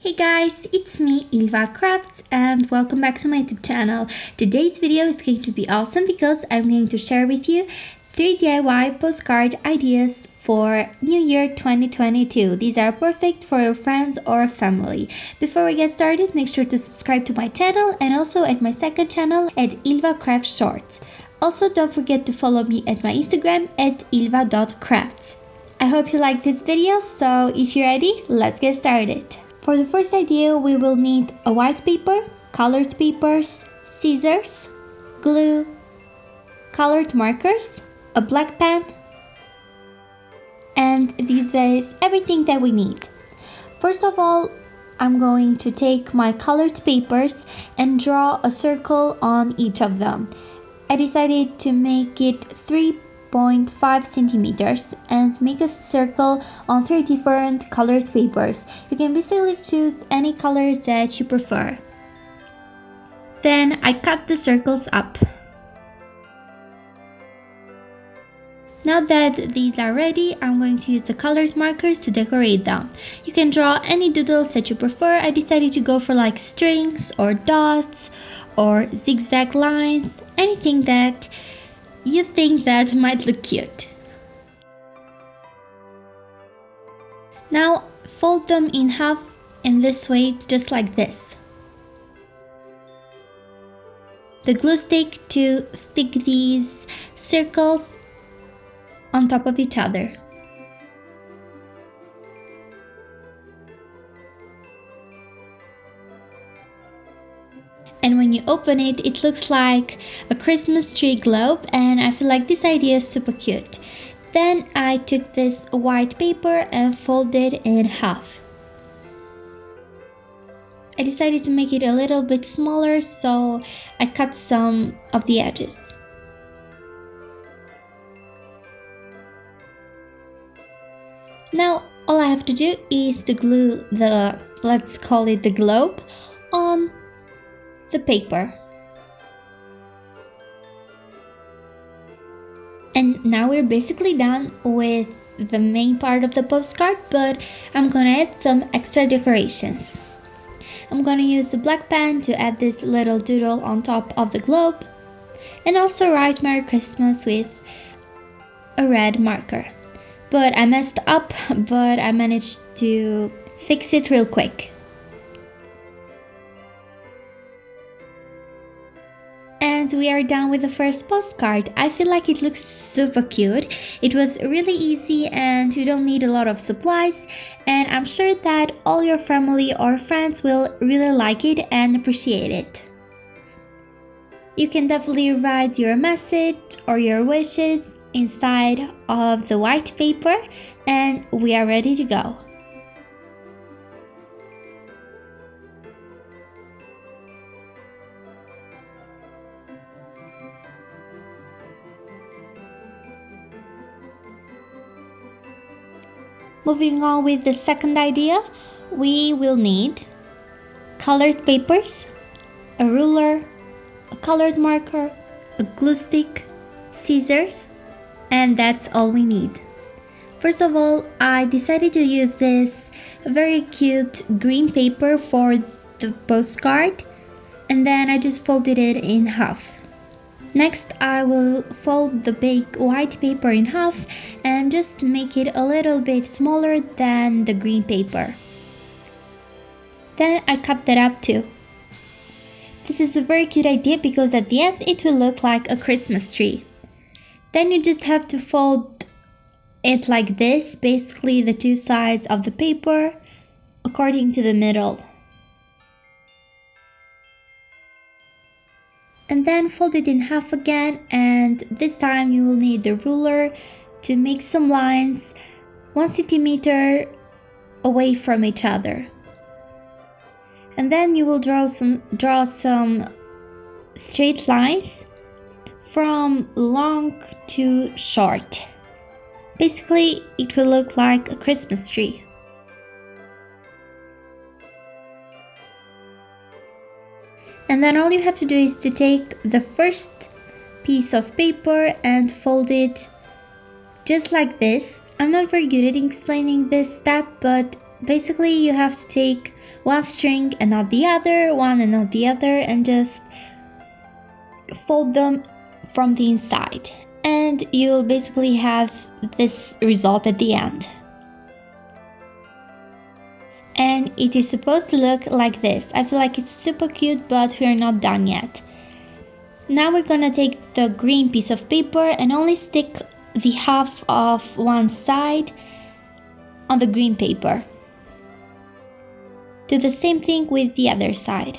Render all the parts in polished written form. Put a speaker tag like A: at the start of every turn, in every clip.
A: Hey guys, it's me, ILVA Crafts, and welcome back to my YouTube channel. Today's video is going to be awesome because I'm going to share with you 3 DIY postcard ideas for New Year 2022. These are perfect for your friends or family. Before we get started, make sure to subscribe to my channel and also at my second channel at ILVA Craft Shorts. Also, don't forget to follow me at my Instagram at ilva.crafts. I hope you like this video, so if you're ready, let's get started. For the first idea, we will need a white paper, colored papers, scissors, glue, colored markers, a black pen, and this is everything that we need. First of all, I'm going to take my colored papers and draw a circle on each of them. I decided to make it 3.5 centimeters and make a circle on 3 different colored papers. You can basically choose any colors that you prefer. Then I cut the circles up. Now that these are ready, I'm going to use the colored markers to decorate them. You can draw any doodles that you prefer. I decided to go for like strings or dots or zigzag lines, anything that you think that might look cute. Now fold them in half in this way, just like this. The glue stick to stick these circles on top of each other. And when you open it, it looks like a Christmas tree globe, and I feel like this idea is super cute. Then I took this white paper and folded it in half. I decided to make it a little bit smaller, so I cut some of the edges. Now all I have to do is to glue the, let's call it the globe, on the paper. And now we're basically done with the main part of the postcard, but I'm gonna add some extra decorations. I'm gonna use the black pen to add this little doodle on top of the globe, and also write Merry Christmas with a red marker. But I messed up, but I managed to fix it real quick. And we are done with the first postcard. I feel like it looks super cute. It was really easy and you don't need a lot of supplies. And I'm sure that all your family or friends will really like it and appreciate it. You can definitely write your message or your wishes inside of the white paper, and we are ready to go. Moving on with the second idea, we will need colored papers, a ruler, a colored marker, a glue stick, scissors, and that's all we need. First of all, I decided to use this very cute green paper for the postcard, and then I just folded it in half. Next, I will fold the big white paper in half and just make it a little bit smaller than the green paper. Then I cut that up too. This is a very cute idea because at the end it will look like a Christmas tree. Then you just have to fold it like this, basically the two sides of the paper according to the middle. And then fold it in half again, and this time you will need the ruler to make some lines 1 centimeter away from each other. And then you will draw some straight lines from long to short. Basically, it will look like a Christmas tree. And then all you have to do is to take the first piece of paper and fold it just like this. I'm not very good at explaining this step, but basically you have to take one string and not the other, one and not the other, and just fold them from the inside, and you'll basically have this result at the end. And it is supposed to look like this. I feel like it's super cute, but we're not done yet. Now we're gonna take the green piece of paper and only stick the half of one side on the green paper. Do the same thing with the other side.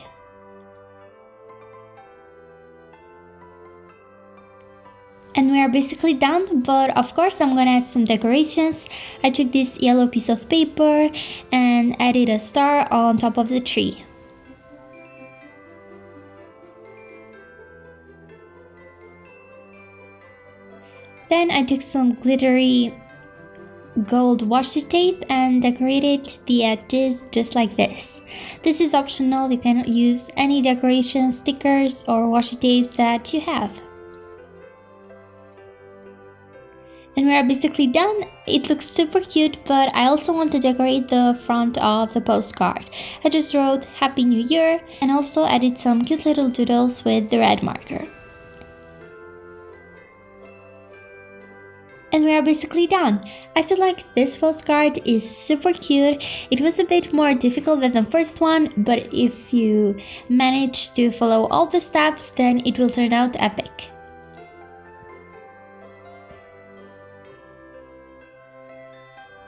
A: And we are basically done, but of course I'm gonna add some decorations. I took this yellow piece of paper and added a star on top of the tree. Then I took some glittery gold washi tape and decorated the edges just like this. This is optional, you can use any decoration, stickers or washi tapes that you have. And we are basically done. It looks super cute, but I also want to decorate the front of the postcard. I just wrote Happy New Year and also added some cute little doodles with the red marker. And we are basically done. I feel like this postcard is super cute. It was a bit more difficult than the first one, but if you manage to follow all the steps, then it will turn out epic.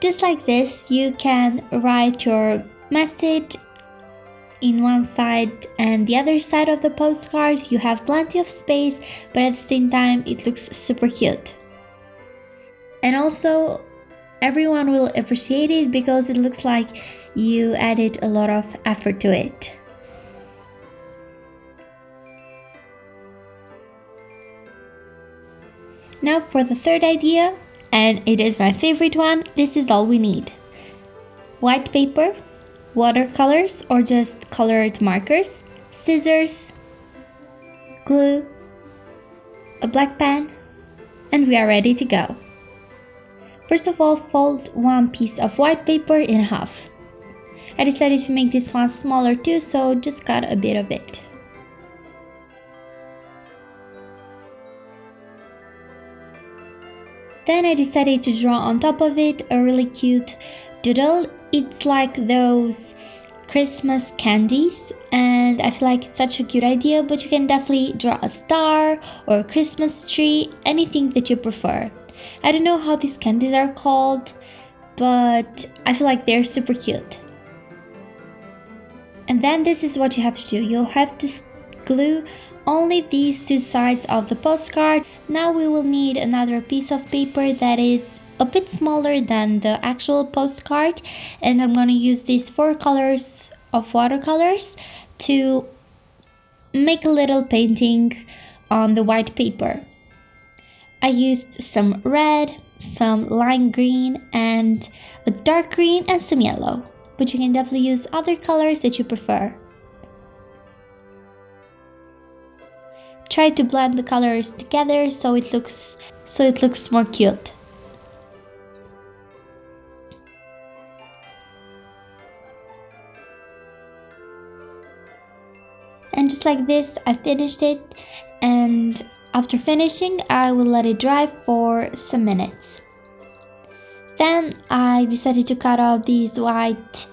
A: Just like this, you can write your message in one side and the other side of the postcard. You have plenty of space, but at the same time it looks super cute. And also everyone will appreciate it because it looks like you added a lot of effort to it. Now for the third idea, and it is my favorite one. This is all we need: white paper, watercolors or just colored markers, scissors, glue, a black pen, and we are ready to go. First of all, fold one piece of white paper in half. I decided to make this one smaller too, so just cut a bit of it. Then I decided to draw on top of it a really cute doodle. It's like those Christmas candies, and I feel like it's such a cute idea, but you can definitely draw a star or a Christmas tree, anything that you prefer. I don't know how these candies are called, but I feel like they're super cute. And then this is what you have to do. You'll have to glue only these two sides of the postcard. Now we will need another piece of paper that is a bit smaller than the actual postcard, and I'm going to use these 4 colors of watercolors to make a little painting on the white paper. I used some red, some lime green, and a dark green and some yellow, but you can definitely use other colors that you prefer. Try to blend the colors together so it looks more cute. And just like this, I finished it, and after finishing, I will let it dry for some minutes. Then I decided to cut out these white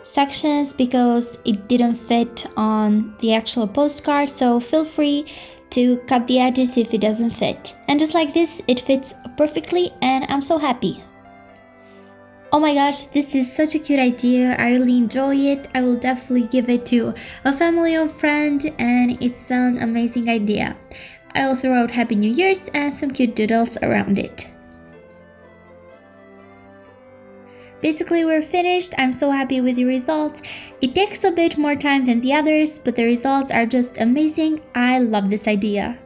A: sections because it didn't fit on the actual postcard, so feel free to cut the edges if it doesn't fit. And just like this, it fits perfectly, and I'm so happy. Oh my gosh, this is such a cute idea. I really enjoy it. I will definitely give it to a family or friend, and it's an amazing idea. I also wrote Happy New Year's and some cute doodles around it. Basically, we're finished. I'm so happy with the results. It takes a bit more time than the others, but the results are just amazing. I love this idea.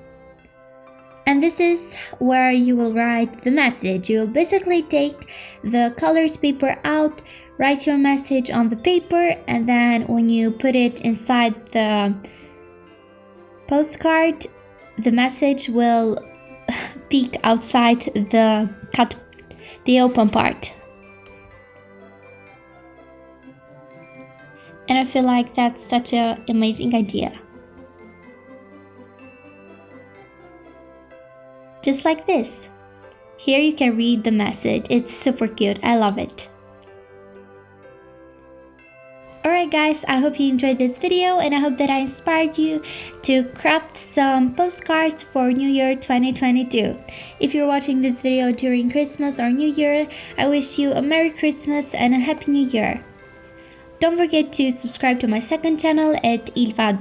A: And this is where you will write the message. You will basically take the colored paper out, write your message on the paper, and then when you put it inside the postcard, the message will peek outside the open part. And I feel like that's such an amazing idea. Just like this. Here you can read the message. It's super cute. I love it. Alright guys, I hope you enjoyed this video and I hope that I inspired you to craft some postcards for New Year 2022. If you're watching this video during Christmas or New Year, I wish you a Merry Christmas and a Happy New Year. Don't forget to subscribe to my second channel at ILVA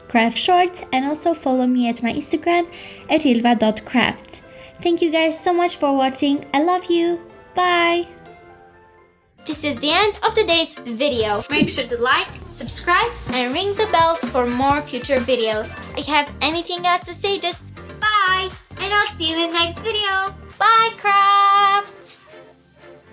A: Craft Shorts and also follow me at my Instagram at ilva.craft. Thank you guys so much for watching. I love you. Bye!
B: This is the end of today's video. Make sure to like, subscribe, and ring the bell for more future videos. If you have anything else to say, just bye! And I'll see you in the next video. Bye, crowd!